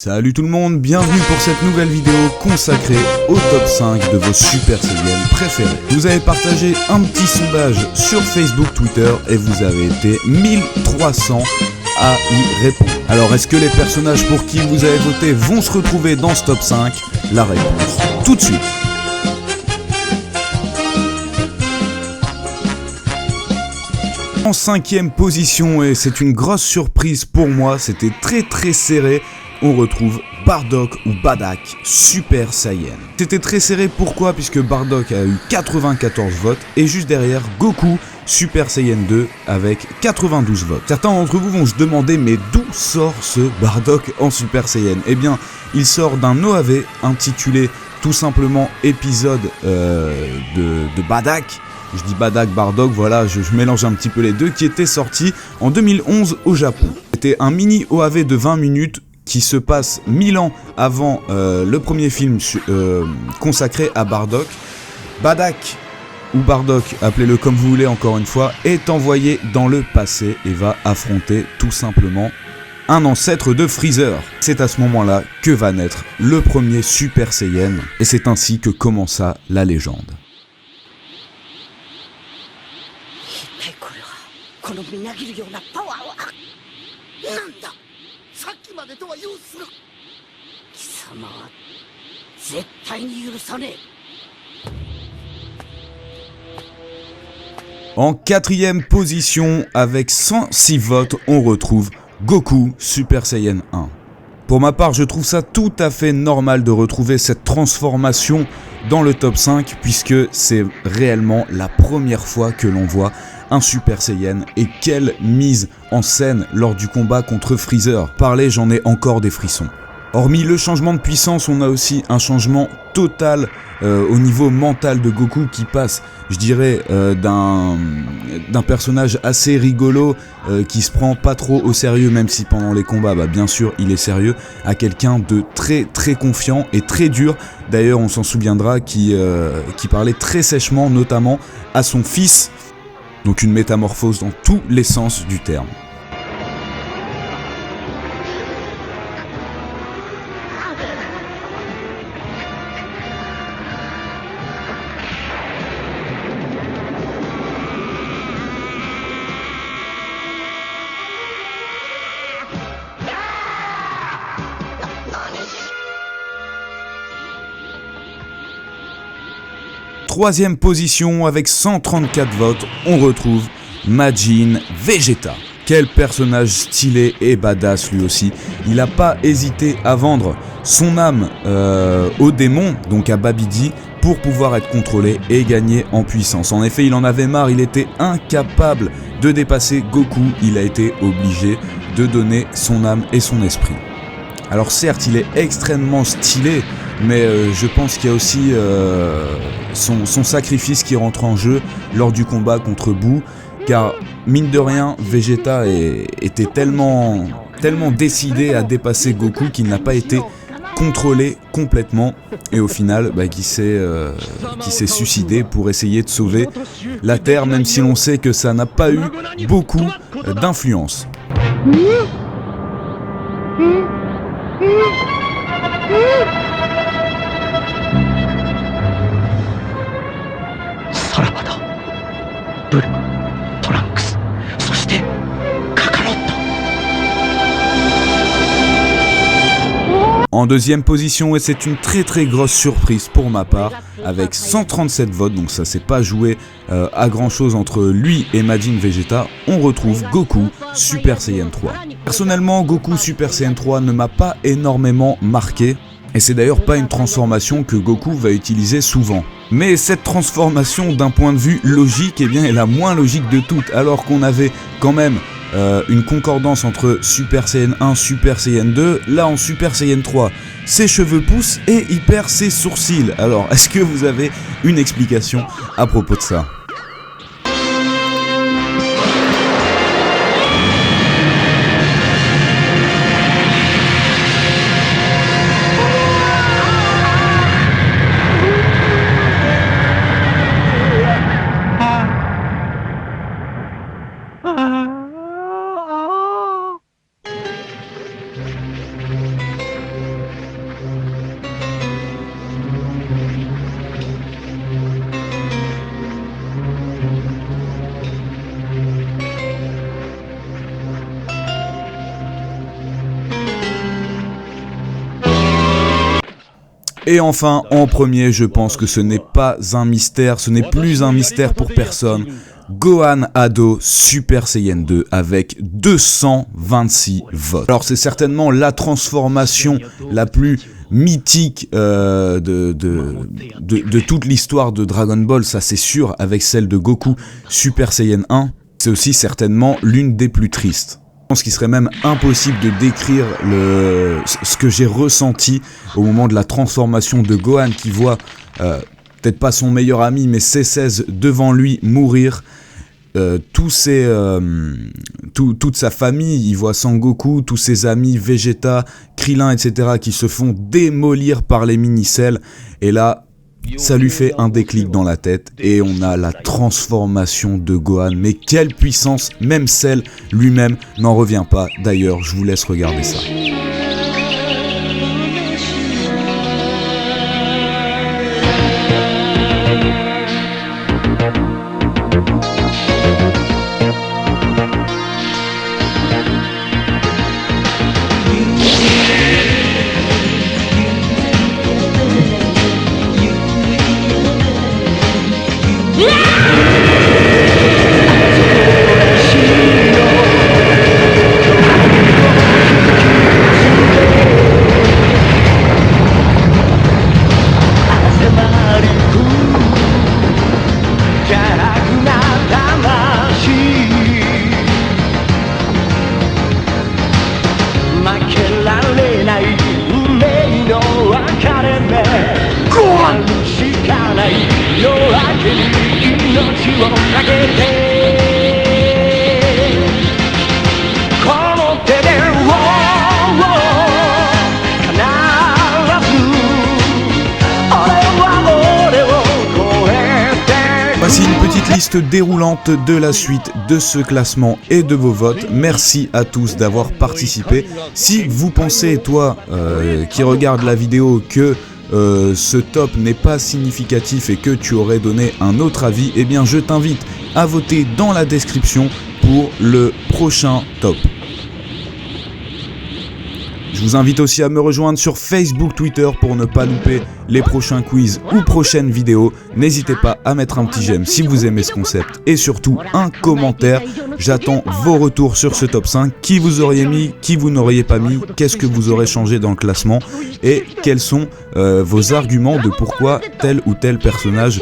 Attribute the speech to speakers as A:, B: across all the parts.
A: Salut tout le monde, bienvenue pour cette nouvelle vidéo consacrée au top 5 de vos Super Saiyans préférés. Vous avez partagé un petit sondage sur Facebook, Twitter et vous avez été 1300 à y répondre. Alors est-ce que les personnages pour qui vous avez voté vont se retrouver dans ce top 5? La réponse tout de suite. En 5e position, et c'est une grosse surprise pour moi, c'était très serré, on retrouve Bardock ou Bardock Super Saiyan. C'était très serré, pourquoi? Puisque Bardock a eu 94 votes et juste derrière Goku Super Saiyan 2 avec 92 votes. Certains d'entre vous vont se demander mais d'où sort ce Bardock en Super Saiyan? Eh bien il sort d'un OAV intitulé tout simplement épisode de Bardock. Je dis Bardock, voilà, je mélange un petit peu les deux, qui était sorti en 2011 au Japon. C'était un mini OAV de 20 minutes qui se passe 1000 ans avant le premier film consacré à Bardock. Bardock, ou Bardock, appelez-le comme vous voulez encore une fois, est envoyé dans le passé et va affronter tout simplement un ancêtre de Freezer. C'est à ce moment-là que va naître le premier Super Saiyan, et c'est ainsi que commença la légende. En 4e position, avec 106 votes, on retrouve Goku Super Saiyan 1. Pour ma part, je trouve ça tout à fait normal de retrouver cette transformation dans le top 5, puisque c'est réellement la première fois que l'on voit un Super Saiyan, et quelle mise en scène lors du combat contre Freezer. Parler, j'en ai encore des frissons. Hormis le changement de puissance, on a aussi un changement total au niveau mental de Goku qui passe, je dirais, d'un personnage assez rigolo qui se prend pas trop au sérieux, même si pendant les combats, bien sûr, il est sérieux, à quelqu'un de très confiant et très dur. D'ailleurs, on s'en souviendra, qui parlait très sèchement, notamment à son fils. Donc une métamorphose dans tous les sens du terme. Troisième position, avec 134 votes, on retrouve Majin Vegeta. Quel personnage stylé et badass lui aussi. Il n'a pas hésité à vendre son âme au démon, donc à Babidi, pour pouvoir être contrôlé et gagner en puissance. En effet, il en avait marre, il était incapable de dépasser Goku. Il a été obligé de donner son âme et son esprit. Alors certes, il est extrêmement stylé, mais je pense qu'il y a aussi son sacrifice qui rentre en jeu lors du combat contre Boo, car mine de rien, Vegeta était tellement décidé à dépasser Goku qu'il n'a pas été contrôlé complètement, et au final qui s'est suicidé pour essayer de sauver la Terre, même si l'on sait que ça n'a pas eu beaucoup d'influence. En deuxième position, et c'est une très grosse surprise pour ma part, avec 137 votes, donc ça s'est pas joué à grand chose entre lui et Majin Vegeta, on retrouve Goku Super Saiyan 3. Personnellement, Goku Super Saiyan 3 ne m'a pas énormément marqué, et c'est d'ailleurs pas une transformation que Goku va utiliser souvent. Mais cette transformation, d'un point de vue logique, est la moins logique de toutes, alors qu'on avait quand même une concordance entre Super Saiyan 1, Super Saiyan 2, là en Super Saiyan 3, ses cheveux poussent et il perd ses sourcils. Alors, est-ce que vous avez une explication à propos de ça ? Et enfin, en premier, je pense que ce n'est pas un mystère, ce n'est plus un mystère pour personne. Gohan ado Super Saiyan 2 avec 226 votes. Alors c'est certainement la transformation la plus mythique de toute l'histoire de Dragon Ball, ça c'est sûr, avec celle de Goku Super Saiyan 1. C'est aussi certainement l'une des plus tristes. Je pense qu'il serait même impossible de décrire ce que j'ai ressenti au moment de la transformation de Gohan qui voit peut-être pas son meilleur ami mais C16 devant lui mourir. Toute sa famille, il voit Sangoku, tous ses amis Vegeta, Krillin, etc. qui se font démolir par les mini-cells. Et là, ça lui fait un déclic dans la tête et on a la transformation de Gohan. Mais quelle puissance, même Cell lui-même n'en revient pas. D'ailleurs, je vous laisse regarder ça. Voici une petite liste déroulante de la suite de ce classement et de vos votes. Merci à tous d'avoir participé. Si vous pensez, toi qui regarde la vidéo, que ce top n'est pas significatif et que tu aurais donné un autre avis, eh bien je t'invite à voter dans la description pour le prochain top. Je vous invite aussi à me rejoindre sur Facebook, Twitter pour ne pas louper les prochains quiz ou prochaines vidéos. N'hésitez pas à mettre un petit j'aime si vous aimez ce concept et surtout un commentaire. J'attends vos retours sur ce top 5. Qui vous auriez mis, qui vous n'auriez pas mis, qu'est-ce que vous aurez changé dans le classement et quels sont vos arguments de pourquoi tel ou tel personnage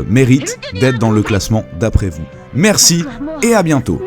A: mérite d'être dans le classement d'après vous. Merci et à bientôt.